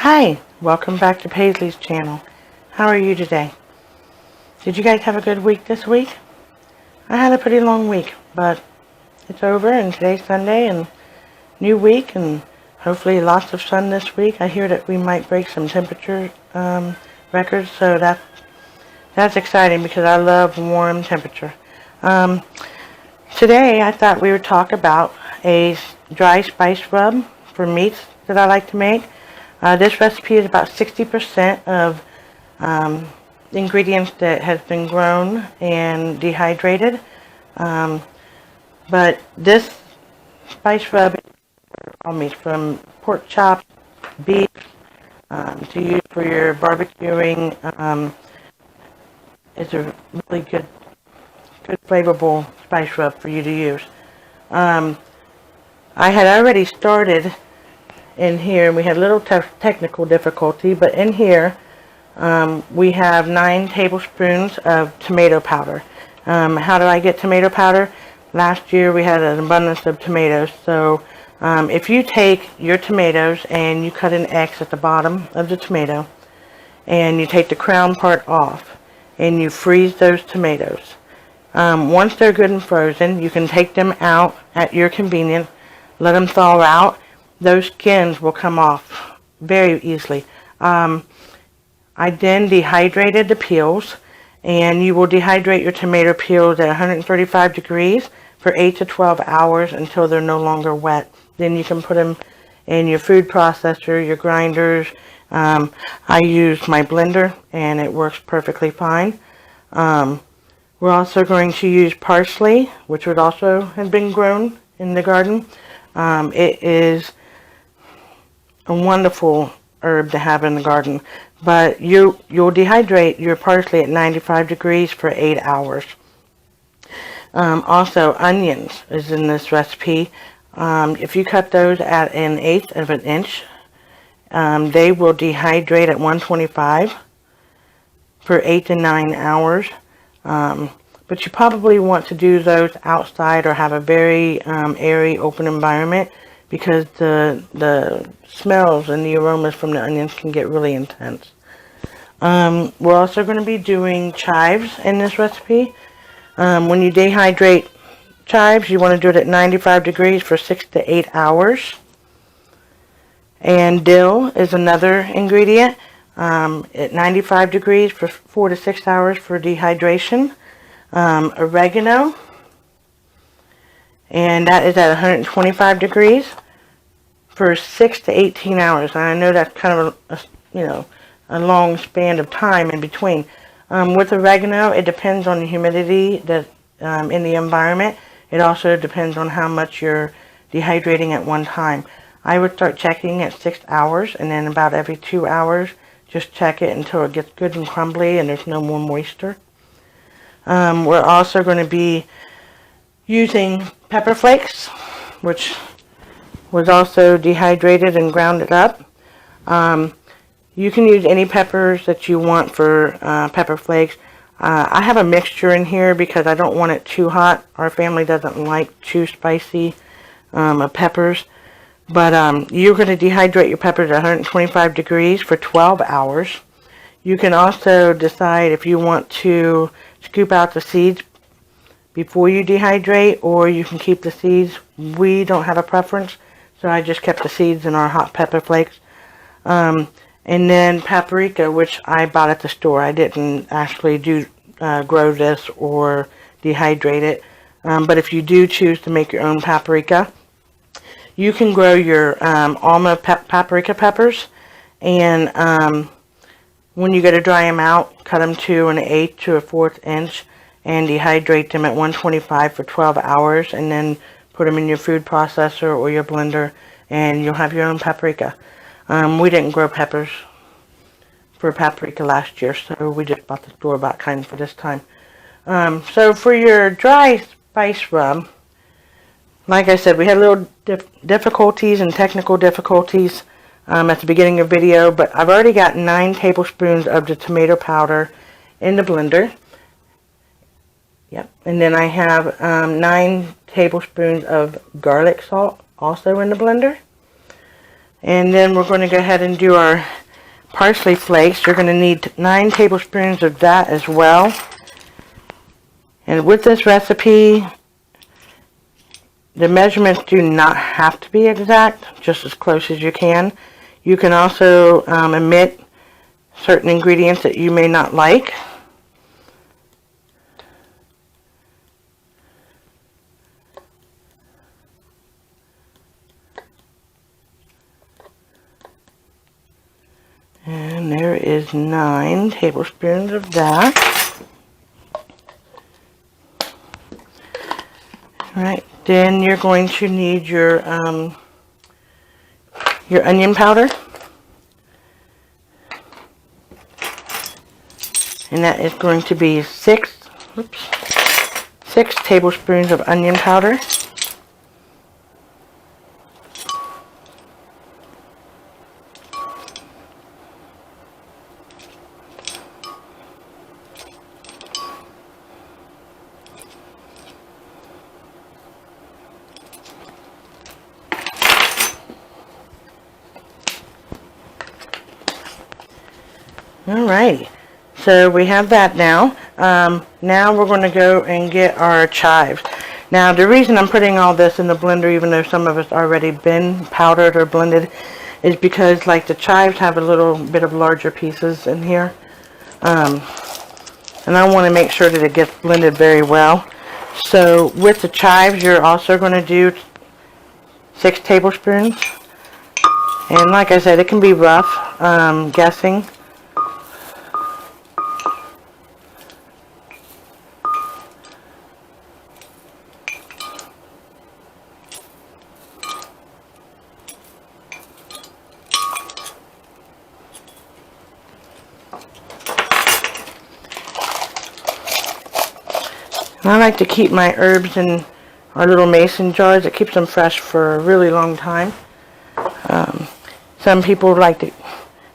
Hi, welcome back to Paisley's channel. How are you today? Did you guys have a good week this week? I had a pretty long week, but it's over and today's Sunday and new week and hopefully lots of sun this week. I hear that we might break some temperature records, so that's exciting because I love warm temperature. Today I thought we would talk about a dry spice rub for meats that I like to make. This recipe is about 60% of ingredients that has been grown and dehydrated. But this spice rub is for all meats, from pork chops, beef, to use for your barbecuing. It's a really good flavorful spice rub for you to use. I had already started in here. We had a little technical difficulty, but in here we have 9 tablespoons of tomato powder. How do I get tomato powder? Last year we had an abundance of tomatoes, so if you take your tomatoes and you cut an X at the bottom of the tomato and you take the crown part off and you freeze those tomatoes, once they're good and frozen, you can take them out at your convenience, let them thaw out. Those skins will come off very easily. I then dehydrated the peels, and you will dehydrate your tomato peels at 135 degrees for 8 to 12 hours until they're no longer wet. Then you can put them in your food processor, your grinders. I use my blender and it works perfectly fine. We're also going to use parsley, which would also have been grown in the garden. It is a wonderful herb to have in the garden, but you'll dehydrate your parsley at 95 degrees for 8 hours. Also, onions is in this recipe. If you cut those at 1/8 of an inch, they will dehydrate at 125 for 8 to 9 hours. But you probably want to do those outside or have a very airy, open environment, because the smells and the aromas from the onions can get really intense. We're also going to be doing chives in this recipe. When you dehydrate chives, you want to do it at 95 degrees for 6 to 8 hours. And dill is another ingredient at 95 degrees for 4 to 6 hours for dehydration. Oregano, and that is at 125 degrees for 6 to 18 hours. And I know that's kind of a long span of time in between. With oregano, it depends on the humidity that in the environment. It also depends on how much you're dehydrating at one time. I would start checking at 6 hours, and then about every 2 hours just check it until it gets good and crumbly and there's no more moisture. We're also going to be using pepper flakes, which was also dehydrated and grounded up. You can use any peppers that you want for pepper flakes. I have a mixture in here because I don't want it too hot. Our family doesn't like too spicy peppers. But you're going to dehydrate your peppers at 125 degrees for 12 hours. You can also decide if you want to scoop out the seeds before you dehydrate, or you can keep the seeds. We don't have a preference, so I just kept the seeds in our hot pepper flakes. And then paprika, which I bought at the store. I didn't actually grow this or dehydrate it. But if you do choose to make your own paprika, you can grow your alma paprika peppers, and when you go to dry them out, cut them to 1/8 to 1/4 inch and dehydrate them at 125 for 12 hours, and then put them in your food processor or your blender, and you'll have your own paprika. We didn't grow peppers for paprika last year, so we just bought the store-bought kind for this time. So for your dry spice rub, like I said, we had little difficulties and technical difficulties at the beginning of the video, but I've already got 9 tablespoons of the tomato powder in the blender. Yep, and then I have 9 tablespoons of garlic salt also in the blender. And then we're going to go ahead and do our parsley flakes. You're going to need 9 tablespoons of that as well. And with this recipe, the measurements do not have to be exact, just as close as you can. You can also omit certain ingredients that you may not like. And there is 9 tablespoons of that. Alright, then you're going to need your onion powder. And that is going to be 6 tablespoons of onion powder. Alrighty, so we have that now. Now we're going to go and get our chives. Now the reason I'm putting all this in the blender, even though some of it's already been powdered or blended, is because like the chives have a little bit of larger pieces in here. And I want to make sure that it gets blended very well. So with the chives, you're also going to do 6 tablespoons. And like I said, it can be rough guessing. I like to keep my herbs in our little mason jars. It keeps them fresh for a really long time. Some people like to,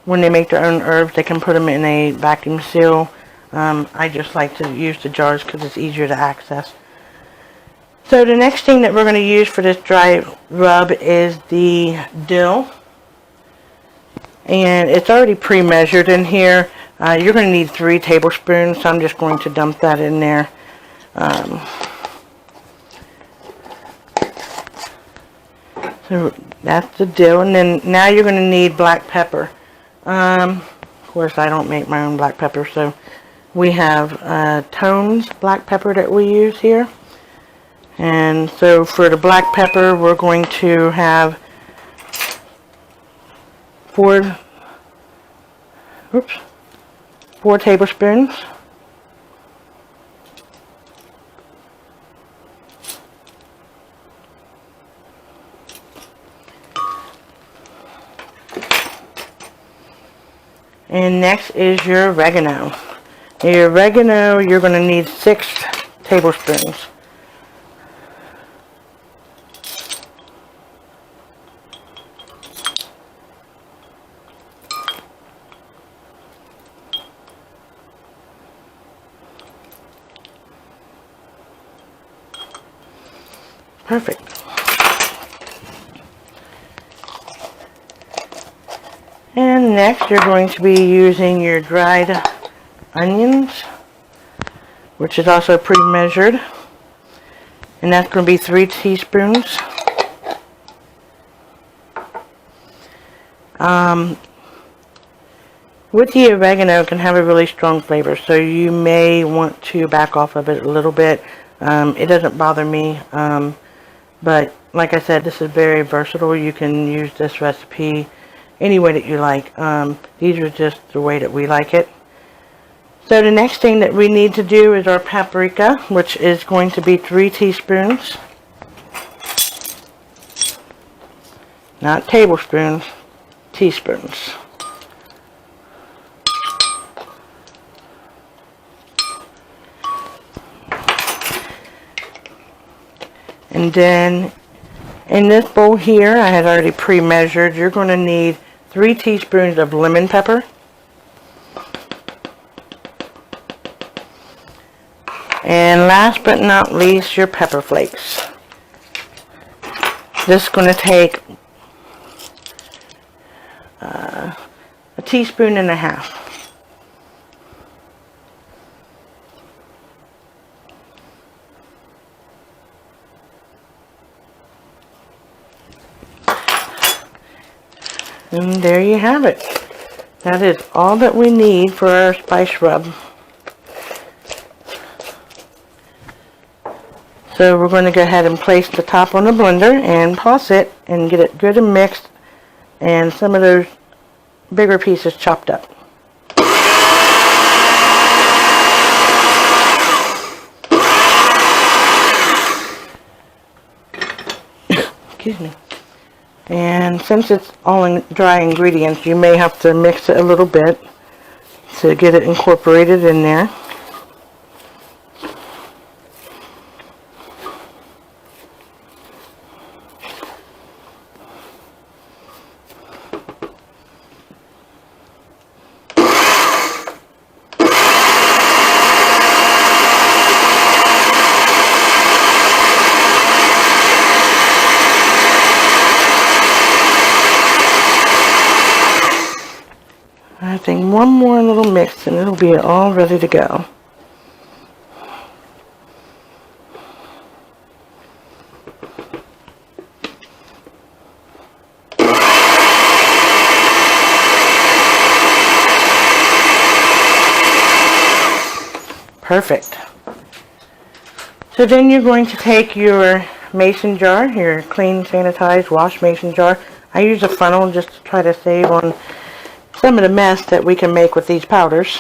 when they make their own herbs, they can put them in a vacuum seal. I just like to use the jars because it's easier to access. So the next thing that we're going to use for this dry rub is the dill. And it's already pre-measured in here. You're going to need 3 tablespoons, so I'm just going to dump that in there. So that's the dill, and then now you're going to need black pepper. Of course, I don't make my own black pepper, so we have Tone's black pepper that we use here. And so for the black pepper, we're going to have 4 tablespoons. And next is your oregano. Your oregano, you're going to need 6 tablespoons. Perfect. And next you're going to be using your dried onions, which is also pre-measured. And that's going to be 3 teaspoons. With the oregano, it can have a really strong flavor, so you may want to back off of it a little bit. It doesn't bother me, but like I said, this is very versatile. You can use this recipe any way that you like. These are just the way that we like it. So the next thing that we need to do is our paprika, which is going to be 3 teaspoons. Not tablespoons, teaspoons. And then in this bowl here, I had already pre-measured, you're going to need 3 teaspoons of lemon pepper. And last but not least, your pepper flakes. This is going to take teaspoon and a half. And there you have it. That is all that we need for our spice rub. So we're going to go ahead and place the top on the blender and pulse it and get it good and mixed and some of those bigger pieces chopped up. Excuse me. And since it's all in dry ingredients, you may have to mix it a little bit to get it incorporated in there. I think one more little mix and it'll be all ready to go. Perfect. So then you're going to take your mason jar, your clean, sanitized, washed mason jar. I use a funnel just to try to save on some of the mess that we can make with these powders.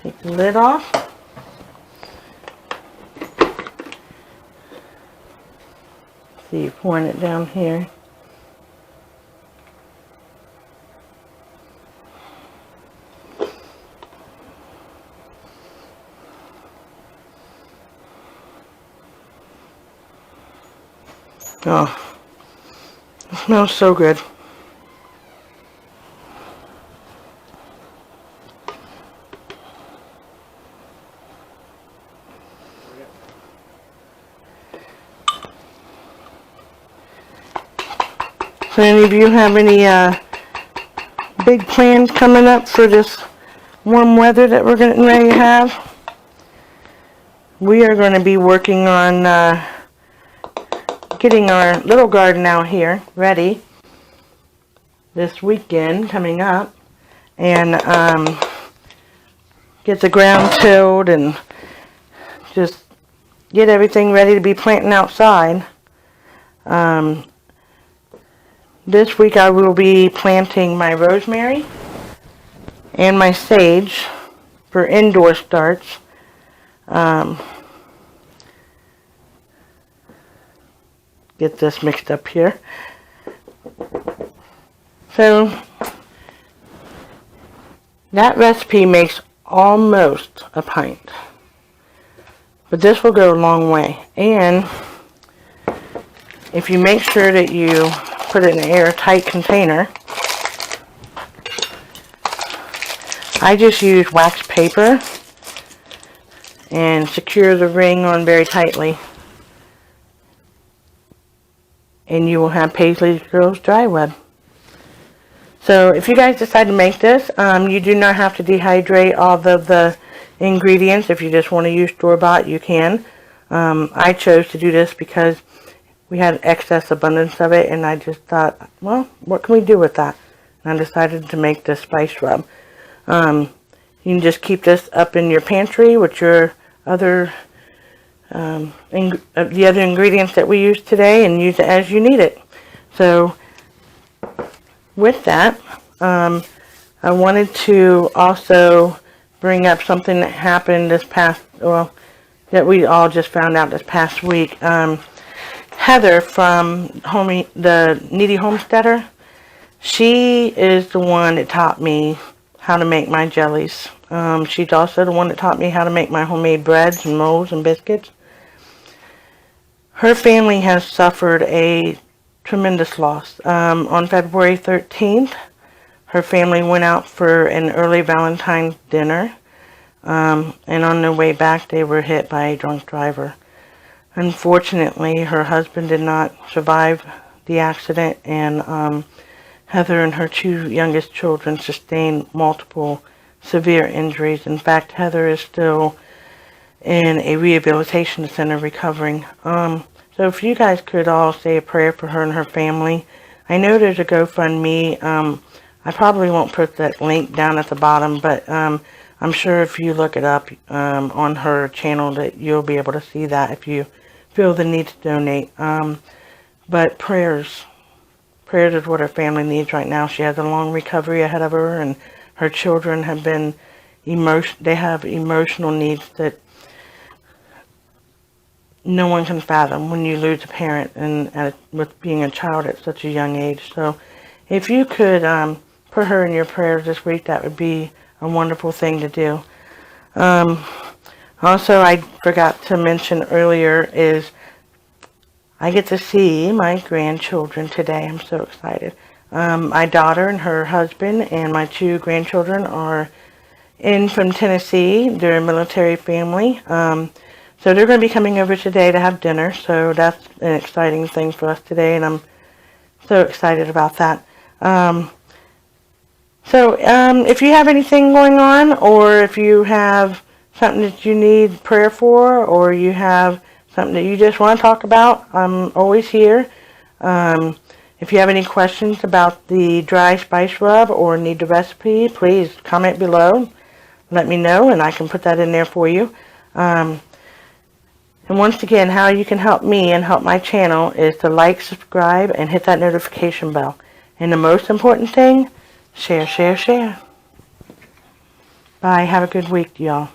Take the lid off. See, pouring it down here. Oh. It smells so good. So any of you have any big plans coming up for this warm weather that we're getting ready to have? We are going to be working on getting our little garden out here ready this weekend coming up, and get the ground tilled and just get everything ready to be planting outside. This week I will be planting my rosemary and my sage for indoor starts. Get this mixed up here. So that recipe makes almost a pint, but this will go a long way. And if you make sure that you put it in an airtight container, I just use wax paper and secure the ring on very tightly, and you will have Paisley Girls Dry Web. So if you guys decide to make this, you do not have to dehydrate all of the ingredients. If you just want to use store-bought, you can. I chose to do this because we had excess abundance of it, and I just thought, well, what can we do with that? And I decided to make this spice rub. You can just keep this up in your pantry with your other the other ingredients that we used today, and use it as you need it. So with that, I wanted to also bring up something that happened this past, well, that we all just found out this past week. Heather from the Needy Homesteader, she is the one that taught me how to make my jellies. She's also the one that taught me how to make my homemade breads and molds and biscuits. Her family has suffered a tremendous loss. On February 13th, her family went out for an early Valentine's dinner, and on their way back they were hit by a drunk driver. Unfortunately, her husband did not survive the accident, and Heather and her 2 youngest children sustained multiple severe injuries. In fact, Heather is still in a rehabilitation center recovering. So if you guys could all say a prayer for her and her family. I know there's a GoFundMe. I probably won't put that link down at the bottom, but I'm sure if you look it up on her channel that you'll be able to see that if you feel the need to donate. But prayers is what her family needs right now. She has a long recovery ahead of her, and her children have been they have emotional needs that no one can fathom when you lose a parent and with being a child at such a young age. So if you could put her in your prayers this week, that would be a wonderful thing to do. Also, I forgot to mention earlier is I get to see my grandchildren today. I'm so excited. My daughter and her husband and my 2 grandchildren are in from Tennessee. They're a military family. So they're going to be coming over today to have dinner. So that's an exciting thing for us today, and I'm so excited about that. If you have anything going on, or if you have something that you need prayer for, or you have something that you just want to talk about, I'm always here. If you have any questions about the dry spice rub or need the recipe, please comment below. Let me know, and I can put that in there for you. And once again, how you can help me and help my channel is to like, subscribe, and hit that notification bell. And the most important thing, share, share, share. Bye. Have a good week, y'all.